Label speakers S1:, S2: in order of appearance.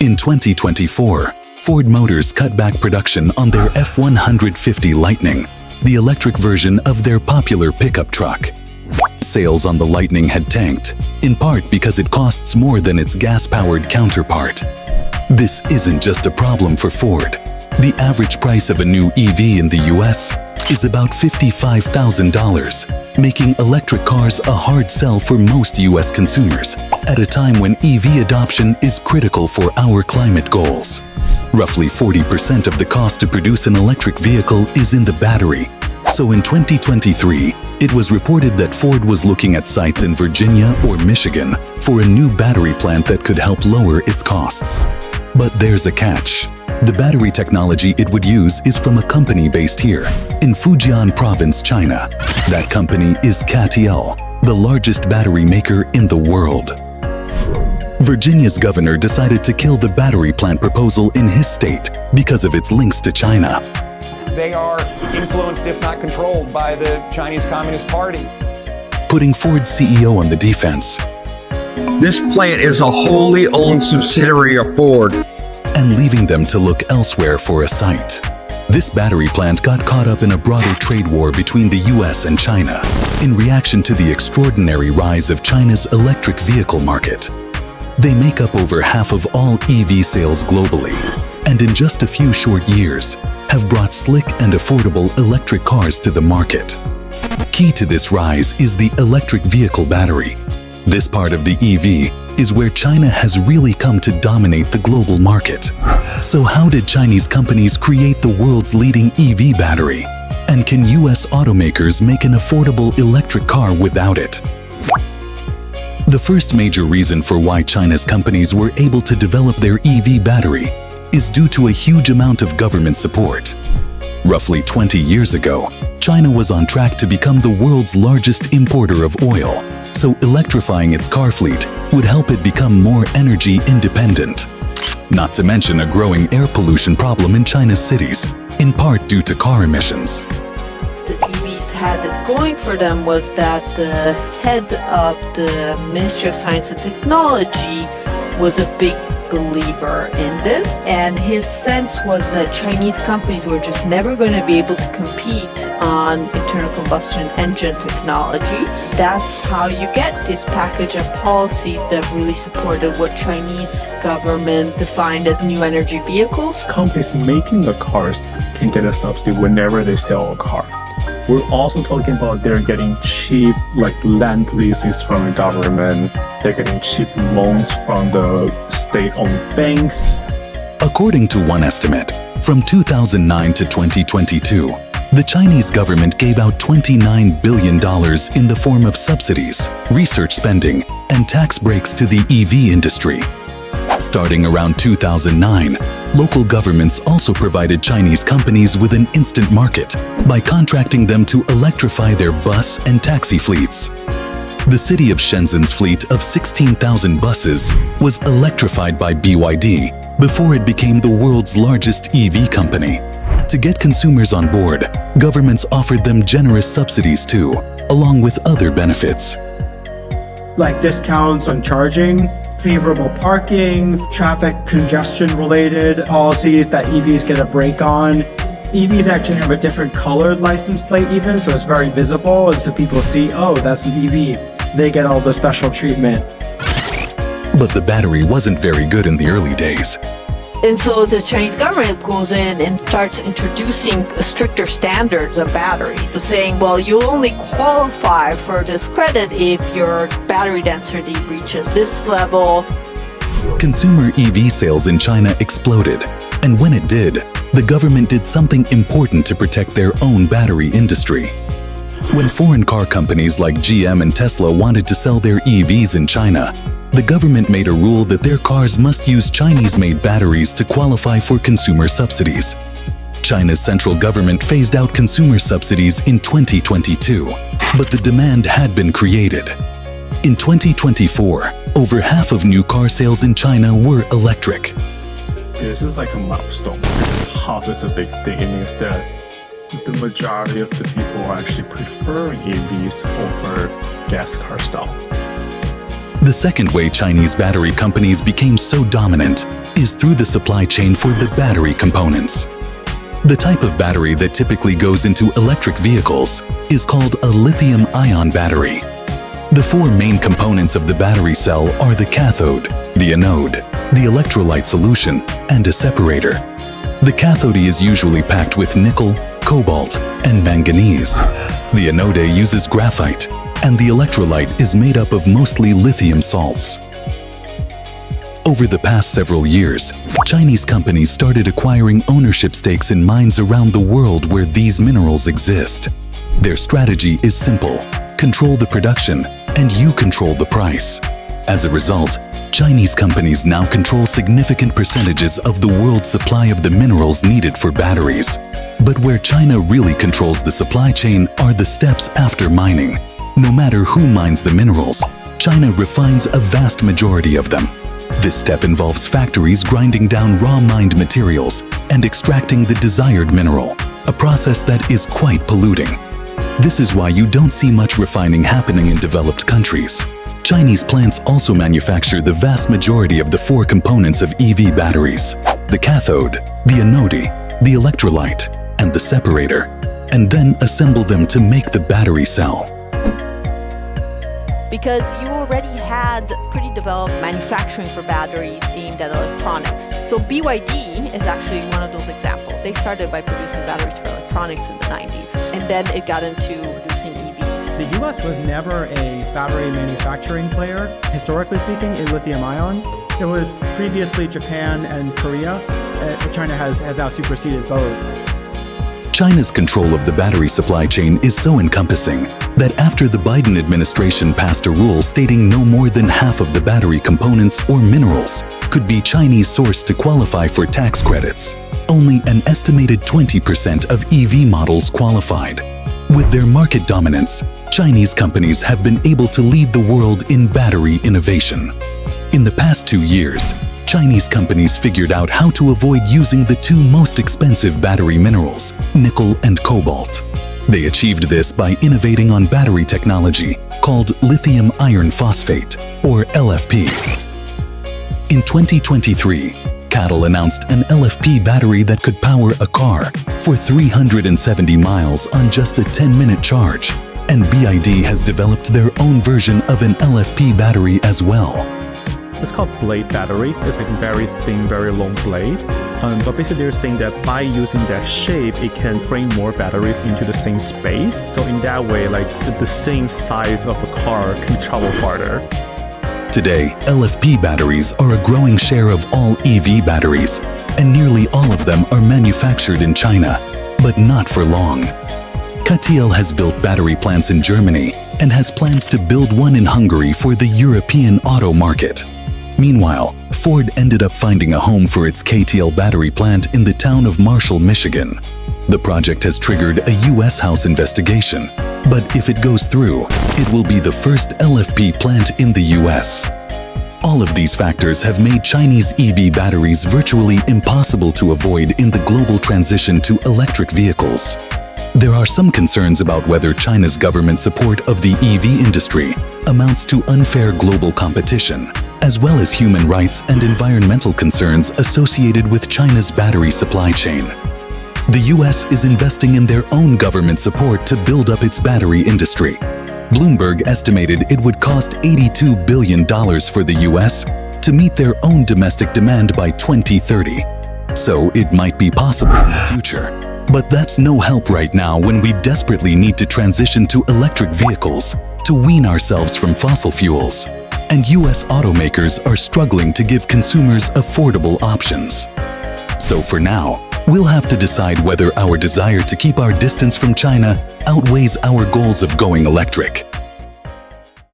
S1: In 2024, Ford Motors cut back production on their F-150 Lightning, the electric version of their popular pickup truck. Sales on the Lightning had tanked, in part because it costs more than its gas-powered counterpart. This isn't just a problem for Ford. The average price of a new EV in the US is about $55,000, making electric cars a hard sell for most US consumers at a time when EV adoption is critical for our climate goals. Roughly 40% of the cost to produce an electric vehicle is in the battery. So in 2023, it was reported that Ford was looking at sites in Virginia or Michigan for a new battery plant that could help lower its costs. But there's a catch. The battery technology it would use is from a company based here, in Fujian Province, China. That company is CATL, the largest battery maker in the world. Virginia's governor decided to kill the battery plant proposal in his state because of its links to China.
S2: They are influenced, if not controlled, by the Chinese Communist Party.
S1: Putting Ford's CEO on the defense.
S3: This plant is a wholly owned subsidiary of Ford.
S1: And leaving them to look elsewhere for a site. This battery plant got caught up in a broader trade war between the US and China in reaction to the extraordinary rise of China's electric vehicle market. They make up over half of all EV sales globally, and in just a few short years, have brought slick and affordable electric cars to the market. Key to this rise is the electric vehicle battery. This part of the EV is where China has really come to dominate the global market. So how did Chinese companies create the world's leading EV battery? And can US automakers make an affordable electric car without it? The first major reason for why China's companies were able to develop their EV battery is due to a huge amount of government support. Roughly 20 years ago, China was on track to become the world's largest importer of oil, so electrifying its car fleet would help it become more energy independent. Not to mention a growing air pollution problem in China's cities, in part due to car emissions.
S4: The EVs had it going for them was that the head of the Ministry of Science and Technology was a big believer in this, and his sense was that Chinese companies were just never going to be able to compete on internal combustion engine technology. That's how you get this package of policies that really supported what Chinese government defined as new energy vehicles.
S5: Companies making the cars can get a subsidy whenever they sell a car. We're also talking about they're getting cheap land leases from the government. They're getting cheap loans from the state-owned banks.
S1: According to one estimate, from 2009 to 2022, the Chinese government gave out $29 billion in the form of subsidies, research spending, and tax breaks to the EV industry. Starting around 2009, local governments also provided Chinese companies with an instant market by contracting them to electrify their bus and taxi fleets. The city of Shenzhen's fleet of 16,000 buses was electrified by BYD before it became the world's largest EV company. To get consumers on board, governments offered them generous subsidies too, along with other benefits.
S6: Like discounts on charging, favorable parking, traffic congestion related policies that EVs get a break on. EVs actually have a different colored license plate even, so it's very visible, and so people see, oh, that's an EV. They get all the special treatment.
S1: But the battery wasn't very good in the early days.
S4: And so the Chinese government goes in and starts introducing stricter standards of batteries. So saying, well, you only qualify for this credit if your battery density reaches this level.
S1: Consumer EV sales in China exploded. And when it did, the government did something important to protect their own battery industry. When foreign car companies like GM and Tesla wanted to sell their EVs in China, the government made a rule that their cars must use Chinese-made batteries to qualify for consumer subsidies. China's central government phased out consumer subsidies in 2022, but the demand had been created. In 2024, over half of new car sales in China were electric.
S5: This is like a milestone because half is a big thing. It means that the majority of the people actually prefer EVs over gas car style.
S1: The second way Chinese battery companies became so dominant is through the supply chain for the battery components. The type of battery that typically goes into electric vehicles is called a lithium-ion battery. The four main components of the battery cell are the cathode, the anode, the electrolyte solution, and a separator. The cathode is usually packed with nickel, cobalt, and manganese. The anode uses graphite, and the electrolyte is made up of mostly lithium salts. Over the past several years, Chinese companies started acquiring ownership stakes in mines around the world where these minerals exist. Their strategy is simple: control the production, and you control the price. As a result, Chinese companies now control significant percentages of the world's supply of the minerals needed for batteries. But where China really controls the supply chain are the steps after mining. No matter who mines the minerals, China refines a vast majority of them. This step involves factories grinding down raw mined materials and extracting the desired mineral, a process that is quite polluting. This is why you don't see much refining happening in developed countries. Chinese plants also manufacture the vast majority of the four components of EV batteries: the cathode, the anode, the electrolyte, and the separator, and then assemble them to make the battery cell.
S4: Because you already had pretty developed manufacturing for batteries aimed at electronics. So BYD is actually one of those examples. They started by producing batteries for electronics in the 90s, and then it got into producing EVs.
S6: The US was never a battery manufacturing player, historically speaking, in lithium-ion. It was previously Japan and Korea. China has now superseded both.
S1: China's control of the battery supply chain is so encompassing that after the Biden administration passed a rule stating no more than half of the battery components or minerals could be Chinese sourced to qualify for tax credits, only an estimated 20% of EV models qualified. With their market dominance, Chinese companies have been able to lead the world in battery innovation. In the past 2 years, Chinese companies figured out how to avoid using the two most expensive battery minerals, nickel and cobalt. They achieved this by innovating on battery technology called lithium iron phosphate, or LFP. In 2023, CATL announced an LFP battery that could power a car for 370 miles on just a 10-minute charge, and BYD has developed their own version of an LFP battery as well.
S5: It's called blade battery. It's like very thin, very long blade. But basically they're saying that by using that shape, it can bring more batteries into the same space. So in that way, like the same size of a car can travel farther.
S1: Today, LFP batteries are a growing share of all EV batteries, and nearly all of them are manufactured in China, but not for long. CATL has built battery plants in Germany and has plans to build one in Hungary for the European auto market. Meanwhile, Ford ended up finding a home for its CATL battery plant in the town of Marshall, Michigan. The project has triggered a U.S. House investigation, but if it goes through, it will be the first LFP plant in the U.S. All of these factors have made Chinese EV batteries virtually impossible to avoid in the global transition to electric vehicles. There are some concerns about whether China's government support of the EV industry amounts to unfair global competition, as well as human rights and environmental concerns associated with China's battery supply chain. The US is investing in their own government support to build up its battery industry. Bloomberg estimated it would cost $82 billion for the US to meet their own domestic demand by 2030. So it might be possible in the future. But that's no help right now when we desperately need to transition to electric vehicles to wean ourselves from fossil fuels. And US automakers are struggling to give consumers affordable options. So for now, we'll have to decide whether our desire to keep our distance from China outweighs our goals of going electric.